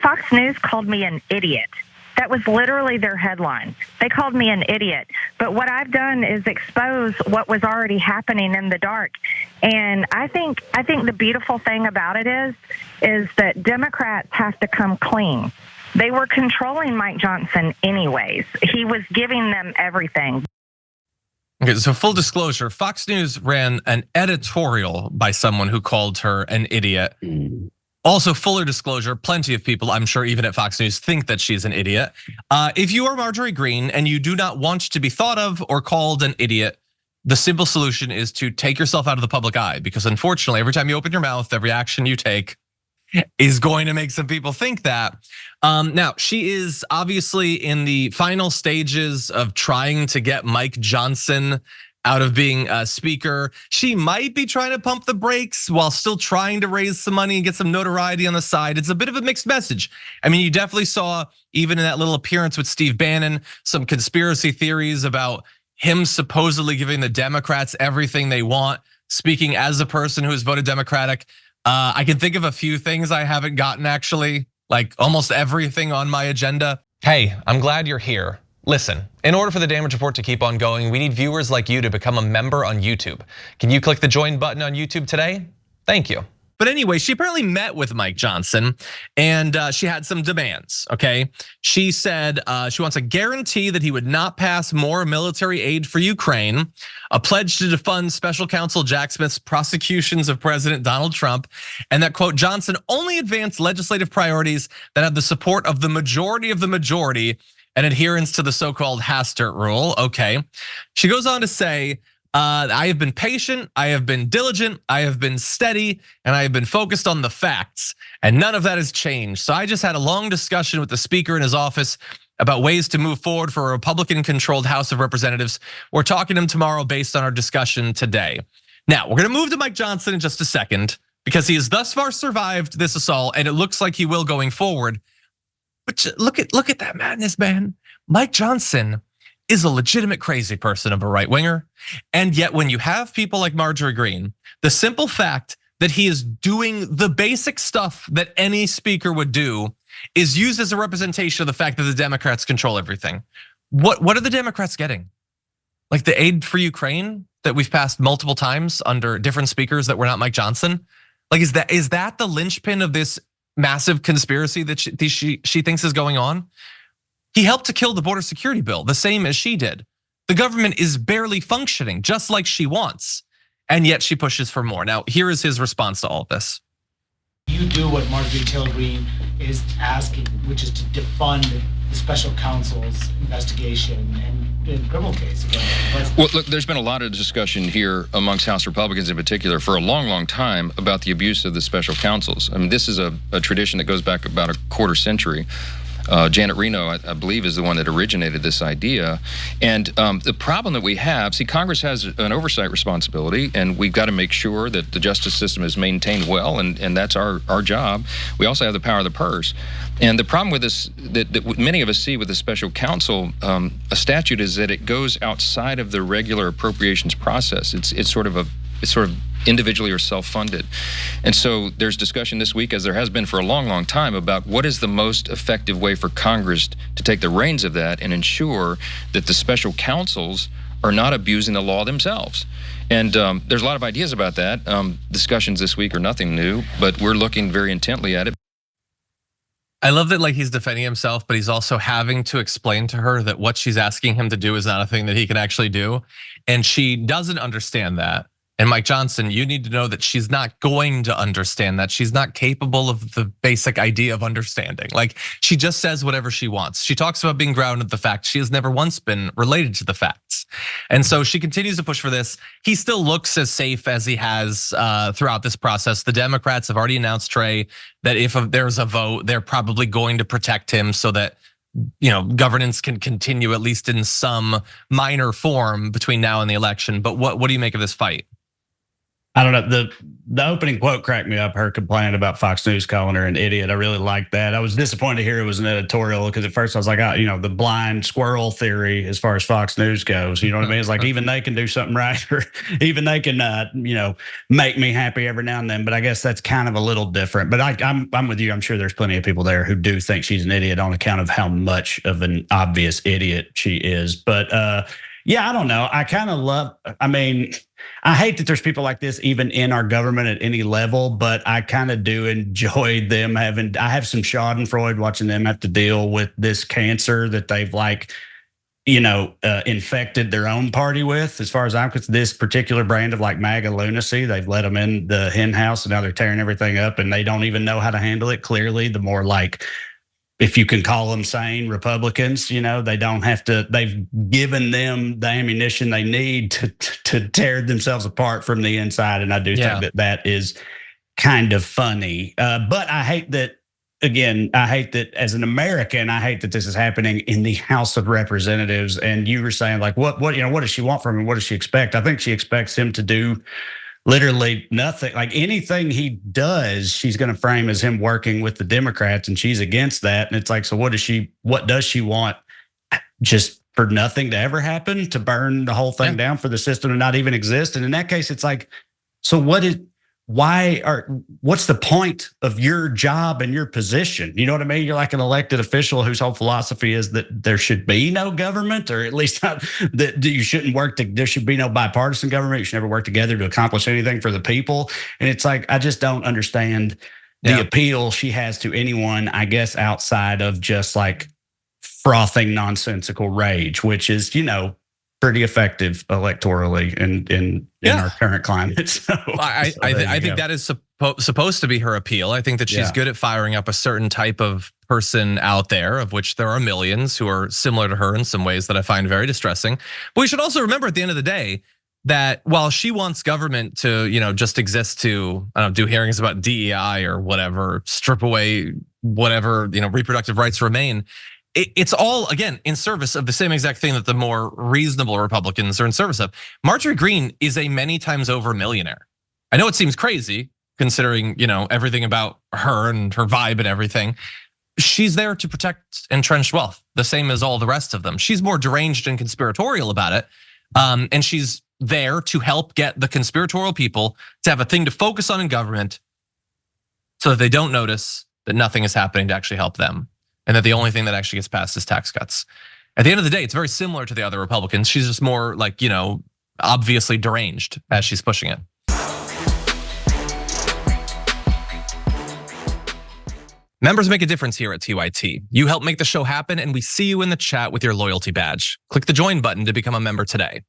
Fox News called me an idiot. That was literally their headline. They called me an idiot. But what I've done is expose what was already happening in the dark. And I think the beautiful thing about it is that Democrats have to come clean. They were controlling Mike Johnson anyways. He was giving them everything. Okay, so full disclosure, Fox News ran an editorial by someone who called her an idiot. Also, fuller disclosure, plenty of people, I'm sure even at Fox News, think that she's an idiot. If you are Marjorie Greene and you do not want to be thought of or called an idiot, the simple solution is to take yourself out of the public eye, because unfortunately, every time you open your mouth, every action you take is going to make some people think that. Now, she is obviously in the final stages of trying to get Mike Johnson out of being a speaker. She might be trying to pump the brakes while still trying to raise some money and get some notoriety on the side. It's a bit of a mixed message. I mean, you definitely saw, even in that little appearance with Steve Bannon, some conspiracy theories about him supposedly giving the Democrats everything they want, speaking as a person who has voted Democratic. I can think of a few things I haven't gotten, actually, like almost everything on my agenda. Hey, I'm glad you're here. Listen, in order for the Damage Report to keep on going, we need viewers like you to become a member on YouTube. Can you click the join button on YouTube today? Thank you. But anyway, she apparently met with Mike Johnson and she had some demands, okay? She said she wants a guarantee that he would not pass more military aid for Ukraine, a pledge to defund Special Counsel Jack Smith's prosecutions of President Donald Trump, and that, quote, Johnson only advanced legislative priorities that have the support of the majority and adherence to the so-called Hastert rule, okay? She goes on to say, I have been patient, I have been diligent, I have been steady, and I have been focused on the facts, and none of that has changed. So I just had a long discussion with the speaker in his office about ways to move forward for a Republican-controlled House of Representatives. We're talking to him tomorrow based on our discussion today. Now, we're gonna move to Mike Johnson in just a second, because he has thus far survived this assault, and it looks like he will going forward. But look at that madness, man. Mike Johnson is a legitimate crazy person of a right winger. And yet when you have people like Marjorie Greene, the simple fact that he is doing the basic stuff that any speaker would do is used as a representation of the fact that the Democrats control everything. What are the Democrats getting? Like the aid for Ukraine that we've passed multiple times under different speakers that were not Mike Johnson? Like, is that the linchpin of this massive conspiracy that she thinks is going on? He helped to kill the border security bill, the same as she did. The government is barely functioning, just like she wants, and yet she pushes for more. Now, here is his response to all of this. You do what Marjorie Taylor Greene is asking, which is to defund the special counsel's investigation and criminal case against. Well, look, there's been a lot of discussion here amongst House Republicans in particular for a long, long time about the abuse of the special counsels. I mean, this is a tradition that goes back about a quarter century. Janet Reno, I believe, is the one that originated this idea. And the problem that we have, see, Congress has an oversight responsibility, and we've got to make sure that the justice system is maintained well, and that's our job. We also have the power of the purse. And the problem with this, that many of us see with the special counsel a statute, is that it goes outside of the regular appropriations process. It's sort of individually or self-funded. And so there's discussion this week, as there has been for a long, long time, about what is the most effective way for Congress to take the reins of that and ensure that the special counsels are not abusing the law themselves. And there's a lot of ideas about that. Discussions this week are nothing new, but we're looking very intently at it. I love that, like, he's defending himself, but he's also having to explain to her that what she's asking him to do is not a thing that he can actually do. And she doesn't understand that. And Mike Johnson, you need to know that she's not going to understand that. She's not capable of the basic idea of understanding. Like, she just says whatever she wants. She talks about being grounded in the facts. She has never once been related to the facts. And so she continues to push for this. He still looks as safe as he has throughout this process. The Democrats have already announced, Trey, that if there's a vote, they're probably going to protect him so that, you know, governance can continue at least in some minor form between now and the election. But what do you make of this fight? I don't know. The opening quote cracked me up. Her complaining about Fox News calling her an idiot. I really liked that. I was disappointed to hear it was an editorial because at first I was like, the blind squirrel theory as far as Fox News goes. You know what I mean? It's like even they can do something right, or even they can, make me happy every now and then. But I guess that's kind of a little different. But I'm with you. I'm sure there's plenty of people there who do think she's an idiot on account of how much of an obvious idiot she is. But yeah, I don't know. I kind of love. I hate that there's people like this even in our government at any level, but I kind of do enjoy them having. I have some Schadenfreude watching them have to deal with this cancer that they've infected their own party with. As far as I'm concerned, this particular brand of like MAGA lunacy, they've let them in the hen house and now they're tearing everything up and they don't even know how to handle it. Clearly, the more like, if you can call them sane Republicans, they don't have to, they've given them the ammunition they need to tear themselves apart from the inside. And I do think that is kind of funny. But I hate that, again, as an American, I hate that this is happening in the House of Representatives. And you were saying like, what does she want from him? What does she expect? I think she expects him to do literally nothing. Like anything he does, she's going to frame as him working with the Democrats, and she's against that. And it's like, so what does she want? Just for nothing to ever happen, to burn the whole thing down, for the system to not even exist? And in that case, it's like, so what's the point of your job and your position? You know what I mean? You're like an elected official whose whole philosophy is that there should be no government, or at least not, that you shouldn't there should be no bipartisan government. You should never work together to accomplish anything for the people. And it's like, I just don't understand the appeal she has to anyone, I guess, outside of just like frothing nonsensical rage, which is, pretty effective electorally in our current climate. So, I think that is supposed to be her appeal. I think that she's good at firing up a certain type of person out there, of which there are millions who are similar to her in some ways that I find very distressing. But we should also remember at the end of the day that while she wants government to, just exist to, do hearings about DEI or whatever, strip away whatever, reproductive rights remain, it's all, again, in service of the same exact thing that the more reasonable Republicans are in service of. Marjorie Greene is a many times over millionaire. I know it seems crazy considering, everything about her and her vibe and everything. She's there to protect entrenched wealth, the same as all the rest of them. She's more deranged and conspiratorial about it. And she's there to help get the conspiratorial people to have a thing to focus on in government so that they don't notice that nothing is happening to actually help them. And that the only thing that actually gets passed is tax cuts. At the end of the day, it's very similar to the other Republicans. She's just more like, obviously deranged as she's pushing it. Members make a difference here at TYT. You help make the show happen, and we see you in the chat with your loyalty badge. Click the join button to become a member today.